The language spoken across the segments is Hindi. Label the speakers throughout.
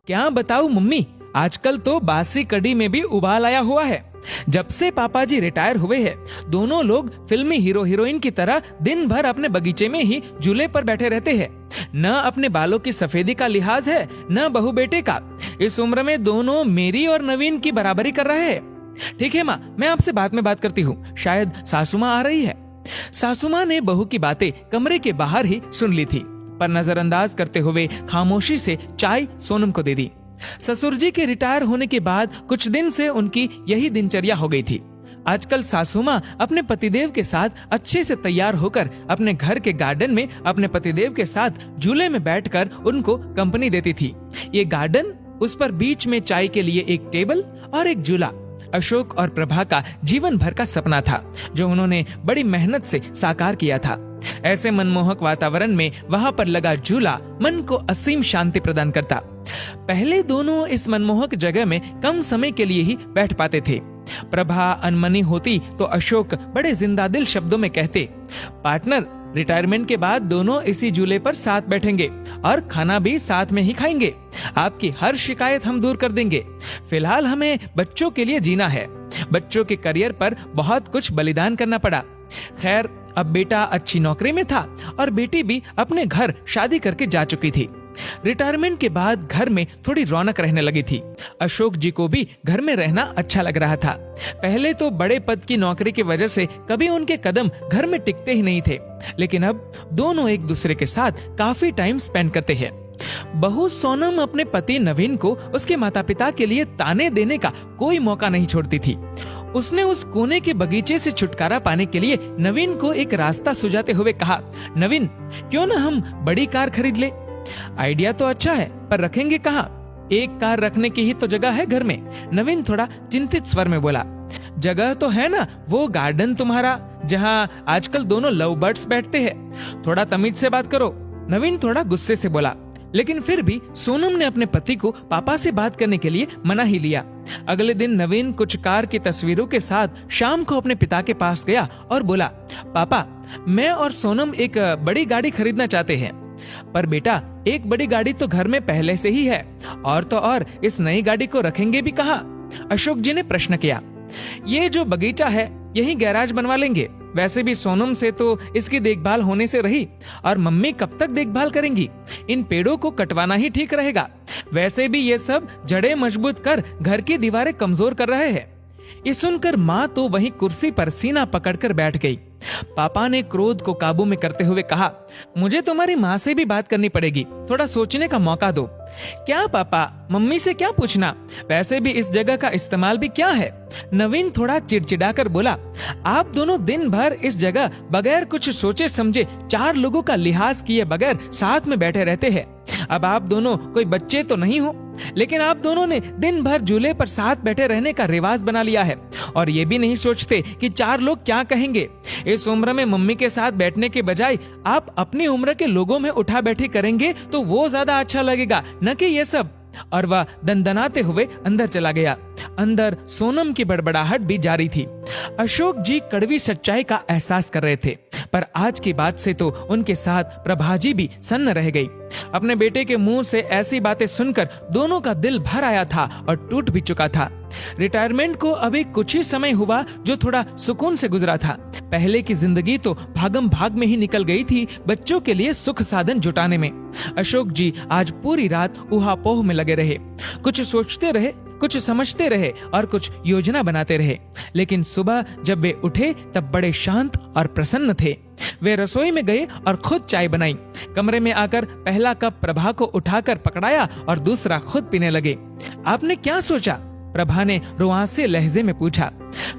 Speaker 1: क्या बताऊं मम्मी, आजकल तो बासी कड़ी में भी उबाल आया हुआ है। जब से पापा जी रिटायर हुए हैं, दोनों लोग फिल्मी हीरो हीरोइन की तरह दिन भर अपने बगीचे में ही झूले पर बैठे रहते हैं। न अपने बालों की सफेदी का लिहाज है, न बहू बेटे का। इस उम्र में दोनों मेरी और नवीन की बराबरी कर रहे हैं। ठीक है माँ, मैं आपसे बाद में बात करती हूँ, शायद सासू माँ आ रही है। सासू माँ ने बहू की बातें कमरे के बाहर ही सुन ली थी, पर नजरअंदाज करते हुए खामोशी से चाय सोनम को दे दी। ससुर जी के रिटायर होने के बाद कुछ दिन से उनकी यही दिनचर्या हो गई थी। आजकल सासू माँ अपने पतिदेव के साथ अच्छे से तैयार होकर अपने घर के गार्डन में अपने पतिदेव के साथ झूले में बैठकर उनको कंपनी देती थी। ये गार्डन, उस पर बीच में चाय के लिए एक टेबल और एक झूला, अशोक और प्रभा का जीवन भर का सपना था, जो उन्होंने बड़ी मेहनत से साकार किया था। ऐसे मनमोहक वातावरण में वहां पर लगा झूला मन को असीम शांति प्रदान करता। पहले दोनों इस मनमोहक जगह में कम समय के लिए ही बैठ पाते थे। प्रभा अनमनी होती तो अशोक बड़े जिंदादिल शब्दों में कहते, पार्टनर, रिटायरमेंट के बाद दोनों इसी झूले पर साथ बैठेंगे और खाना भी साथ में ही खाएंगे। आपकी हर शिकायत हम दूर कर देंगे। फिलहाल हमें बच्चों के लिए जीना है। बच्चों के करियर पर बहुत कुछ बलिदान करना पड़ा। खैर, अब बेटा अच्छी नौकरी में था और बेटी भी अपने घर शादी करके जा चुकी थी। रिटायरमेंट के बाद घर में थोड़ी रौनक रहने लगी थी। अशोक जी को भी घर में रहना अच्छा लग रहा था। पहले तो बड़े पद की नौकरी की वजह से कभी उनके कदम घर में टिकते ही नहीं थे, लेकिन अब दोनों एक दूसरे के साथ काफी टाइम स्पेंड करते हैं। बहू सोनम अपने पति नवीन को उसके माता पिता के लिए ताने देने का कोई मौका नहीं छोड़ती थी। उसने उस कोने के बगीचे से छुटकारा पाने के लिए नवीन को एक रास्ता सुझाते हुए कहा, नवीन, क्यों ना हम बड़ी कार खरीद ले? आइडिया तो अच्छा है, पर रखेंगे कहाँ? एक कार रखने की ही तो जगह है घर में। नवीन थोड़ा चिंतित स्वर में बोला, जगह तो है ना, वो गार्डन तुम्हारा जहाँ आजकल दोनों लव बर्ड्स बैठते हैं। थोड़ा तमीज से बात करो। नवीन थोड़ा गुस्से से बोला, लेकिन फिर भी सोनम ने अपने पति को पापा से बात करने के लिए मना ही लिया। अगले दिन नवीन कुछ कार की तस्वीरों के साथ शाम को अपने पिता के पास गया और बोला, पापा, मैं और सोनम एक बड़ी गाड़ी खरीदना चाहते हैं। पर बेटा, एक बड़ी गाड़ी तो घर में पहले से ही है, और तो और इस नई गाड़ी को रखेंगे भी कहाँ? अशोक जी ने प्रश्न किया। ये जो बगीचा है, यही गैराज बनवा लेंगे। वैसे भी सोनम से तो इसकी देखभाल होने से रही, और मम्मी कब तक देखभाल करेंगी? इन पेड़ों को कटवाना ही ठीक रहेगा। वैसे भी ये सब जड़ें मजबूत कर घर की दीवारें कमजोर कर रहे हैं। ये सुनकर माँ तो वहीं कुर्सी पर सीना पकड़कर बैठ गई। पापा ने क्रोध को काबू में करते हुए कहा, मुझे तुम्हारी माँ से भी बात करनी पड़ेगी, थोड़ा सोचने का मौका दो। क्या पापा, मम्मी से क्या पूछना? वैसे भी इस जगह का इस्तेमाल भी क्या है? नवीन थोड़ा चिड़चिड़ाकर बोला, आप दोनों दिन भर इस जगह बगैर कुछ सोचे समझे 4 लोगों का लिहाज किए बगैर साथ में बैठे रहते हैं। अब आप दोनों कोई बच्चे तो नहीं हो, लेकिन आप दोनों ने दिन भर झूले पर साथ बैठे रहने का रिवाज बना लिया है, और ये भी नहीं सोचते कि 4 लोग क्या कहेंगे। इस उम्र में मम्मी के साथ बैठने के बजाय आप अपनी उम्र के लोगों में उठा बैठी करेंगे तो वो ज्यादा अच्छा लगेगा, न कि ये सब। और वह दंदनाते हुए अंदर चला गया। अंदर सोनम की बड़बड़ाहट भी जारी थी। अशोक जी कड़वी सच्चाई का एहसास कर रहे थे, पर आज की बात से तो उनके साथ प्रभाजी भी सन्न रह गई। अपने बेटे के मुंह से ऐसी बातें सुनकर दोनों का दिल भर आया था और टूट भी चुका था। रिटायरमेंट को अभी कुछ ही समय हुआ जो थोड़ा सुकून से गुजरा था। पहले की जिंदगी तो भागम भाग में ही निकल गई थी बच्चों के लिए सुख साधन जुटाने में। अशोक जी आज पूरी रात ऊहापोह में लगे रहे, कुछ सोचते रहे, कुछ समझते रहे और कुछ योजना बनाते रहे। लेकिन सुबह जब वे उठे तब बड़े शांत और प्रसन्न थे। वे रसोई में गए और खुद चाय बनाई। कमरे में आकर पहला कप प्रभा को उठाकर पकड़ाया और दूसरा खुद पीने लगे। आपने क्या सोचा? प्रभा ने रुआंसे लहजे में पूछा।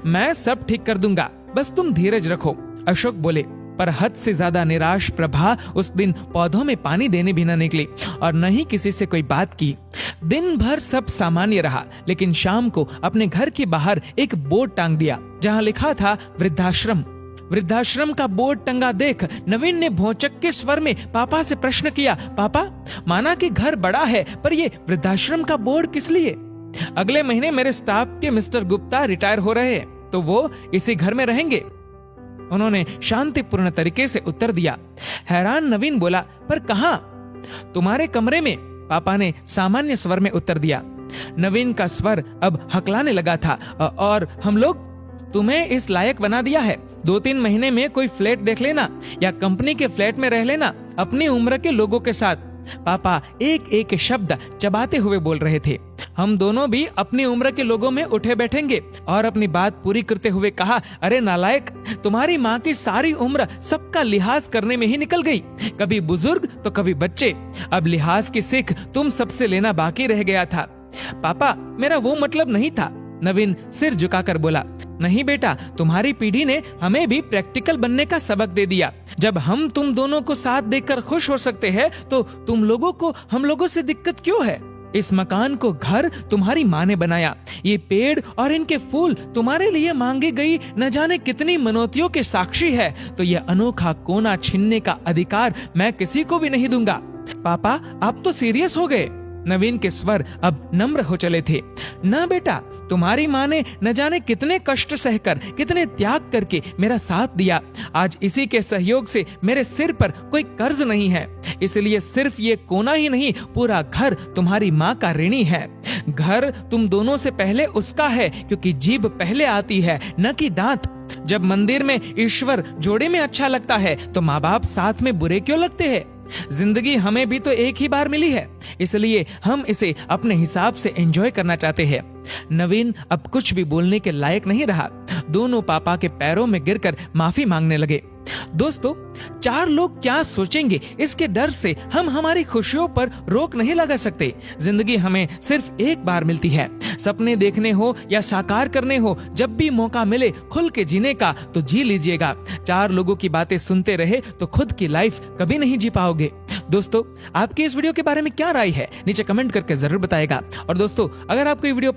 Speaker 1: मैं सब ठीक कर दूंगा, बस तुम धीरज रखो, अशोक बोले। पर हद से ज्यादा निराश प्रभा उस दिन पौधों में पानी देने भी न निकली और न ही किसी से कोई बात की। दिन भर सब सामान्य रहा, लेकिन शाम को अपने घर के बाहर एक बोर्ड टांग दिया जहां लिखा था वृद्धाश्रम। वृद्धाश्रम का बोर्ड टंगा देख नवीन ने भौचक के स्वर में पापा से प्रश्न किया, पापा, माना कि घर बड़ा है, पर ये वृद्धाश्रम का बोर्ड किस लिए? अगले महीने मेरे स्टाफ के मिस्टर गुप्ता रिटायर हो रहे हैं, तो वो इसी घर में रहेंगे, उन्होंने शांतिपूर्ण तरीके से उत्तर दिया। हैरान नवीन बोला, पर कहाँ? तुम्हारे कमरे में, पापा ने सामान्य स्वर में उत्तर दिया। नवीन का स्वर अब हकलाने लगा था। और हम लोग तुम्हें इस लायक बना दिया है। 2-3 महीने में कोई फ्लैट देख लेना या कंपनी के फ्लैट में रह लेना अपनी उम्र के लोगों के साथ। पापा एक एक शब्द चबाते हुए बोल रहे थे। हम दोनों भी अपनी उम्र के लोगों में उठे बैठेंगे और अपनी बात पूरी करते हुए कहा, अरे नालायक, तुम्हारी माँ की सारी उम्र सबका लिहाज करने में ही निकल गई, कभी बुजुर्ग तो कभी बच्चे। अब लिहाज की सीख तुम सबसे लेना बाकी रह गया था। पापा, मेरा वो मतलब नहीं था। नवीन सिर झुकाकर बोला, नहीं बेटा, तुम्हारी पीढ़ी ने हमें भी प्रैक्टिकल बनने का सबक दे दिया। जब हम तुम दोनों को साथ देखकर खुश हो सकते हैं तो तुम लोगों को हम लोगों से दिक्कत क्यों है? इस मकान को घर तुम्हारी माँ ने बनाया। ये पेड़ और इनके फूल तुम्हारे लिए मांगी गई न जाने कितनी मनौतियों के साक्षी है। तो ये अनोखा कोना छीनने का अधिकार मैं किसी को भी नहीं दूंगा। पापा, आप तो सीरियस हो गए। नवीन के स्वर अब नम्र हो चले थे। ना बेटा, तुम्हारी माँ ने न जाने कितने कष्ट सहकर, कितने त्याग करके मेरा साथ दिया। आज इसी के सहयोग से मेरे सिर पर कोई कर्ज नहीं है। इसलिए सिर्फ ये कोना ही नहीं, पूरा घर तुम्हारी माँ का ऋणी है। घर तुम दोनों से पहले उसका है, क्योंकि जीभ पहले आती है, न कि दांत। जब मंदिर में ईश्वर जोड़े में अच्छा लगता है तो माँ बाप साथ में बुरे क्यों लगते हैं? जिंदगी हमें भी तो एक ही बार मिली है, इसलिए हम इसे अपने हिसाब से एंजॉय करना चाहते हैं। नवीन अब कुछ भी बोलने के लायक नहीं रहा। दोनों पापा के पैरों में गिरकर माफी मांगने लगे। दोस्तों, 4 लोग क्या सोचेंगे इसके डर से हम हमारी खुशियों पर रोक नहीं लगा सकते। जिंदगी हमें सिर्फ एक बार मिलती है। सपने देखने हो या साकार करने हो, जब भी मौका मिले खुल के जीने का तो जी लीजिएगा। 4 लोगों की बातें सुनते रहे तो खुद की लाइफ कभी नहीं जी पाओगे। दोस्तों, आपकी इस वीडियो के बारे में क्या राय है नीचे कमेंट करके जरूर बताएगा। और दोस्तों, अगर आपको ये वीडियो